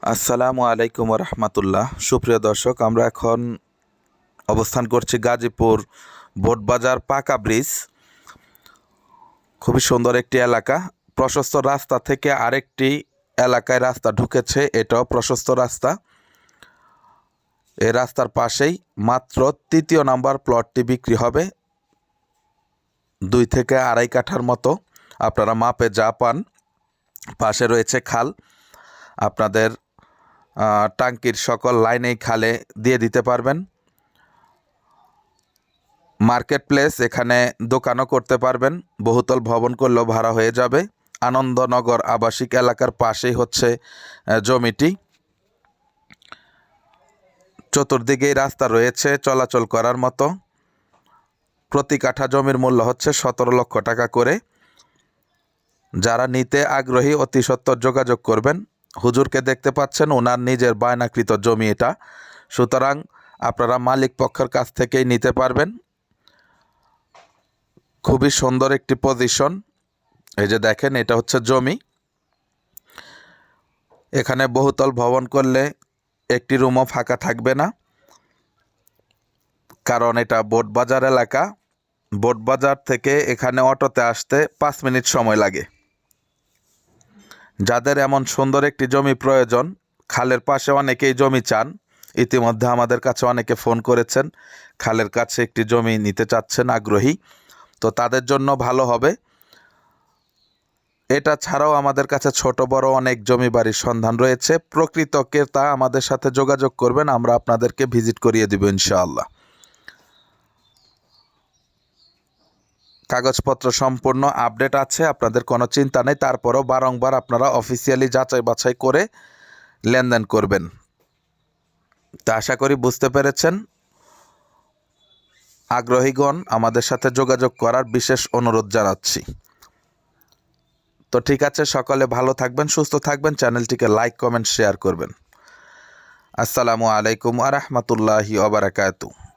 আসসালামু আলাইকুম রহমতুল্লাহ। সুপ্রিয় দর্শক, আমরা এখন অবস্থান করছি গাজীপুর বোটবাজার পাকা ব্রিজ। খুবই সুন্দর একটি এলাকা। প্রশস্ত রাস্তা থেকে আরেকটি এলাকায় রাস্তা ঢুকেছে, এটাও প্রশস্ত রাস্তা। এই রাস্তার পাশেই মাত্র ৩য় নাম্বার প্লটটি বিক্রি হবে, 2 থেকে আড়াই কাঠার মতো। আপনারা মাপে যা পান। পাশে রয়েছে খাল, আপনাদের টাঙ্কির সকল লাইনেই খালে দিয়ে দিতে পারবেন। মার্কেট প্লেস, এখানে দোকানও করতে পারবেন, বহুতল ভবন করলেও ভাড়া হয়ে যাবে। আনন্দনগর আবাসিক এলাকার পাশেই হচ্ছে জমিটি। চতুর্দিকেই রাস্তা রয়েছে চলাচল করার মতো। প্রতি কাঠা জমির মূল্য হচ্ছে 17 লক্ষ টাকা করে। যারা নিতে আগ্রহী অতি সত্বর যোগাযোগ করবেন। হুজুরকে দেখতে পাচ্ছেন, ওনার নিজের বায়নাকৃত জমি এটা, সুতরাং আপনারা মালিক পক্ষের কাছ থেকেই নিতে পারবেন। খুবই সুন্দর একটি পজিশন। এই যে দেখেন, এটা হচ্ছে জমি। এখানে বহুতল ভবন করলে একটি রুমও ফাঁকা থাকবে না, কারণ এটা বোটবাজার এলাকা। বোটবাজার থেকে এখানে অটোতে আসতে 5 মিনিট সময় লাগে। যাদের এমন সুন্দর একটি জমি প্রয়োজন, খালের পাশে অনেকেই জমি চান, ইতিমধ্যে আমাদের কাছে অনেকে ফোন করেছেন, খালের কাছে একটি জমি নিতে চাচ্ছেন, আগ্রহী, তো তাদের জন্য ভালো হবে। এটা ছাড়াও আমাদের কাছে ছোট বড় অনেক জমি বাড়ির সন্ধান রয়েছে। প্রকৃত ক্রেতা আমাদের সাথে যোগাযোগ করবেন, আমরা আপনাদেরকে ভিজিট করিয়ে দেব ইনশাআল্লাহ। কাগজপত্র সম্পূর্ণ আপডেট আছে, আপনাদের কোনো চিন্তা নেই। তারপরও বারংবার আপনারা অফিসিয়ালি যাচাই বাছাই করে লেনদেন করবেন। তা আশা করি বুঝতে পেরেছেন। আগ্রহীগণ আমাদের সাথে যোগাযোগ করার বিশেষ অনুরোধ জানাচ্ছি। তো ঠিক আছে, সকলে ভালো থাকবেন, সুস্থ থাকবেন, চ্যানেলটিকে লাইক কমেন্ট শেয়ার করবেন। আসসালামু আলাইকুম ওয়া রাহমাতুল্লাহি ওয়া বারাকাতুহু।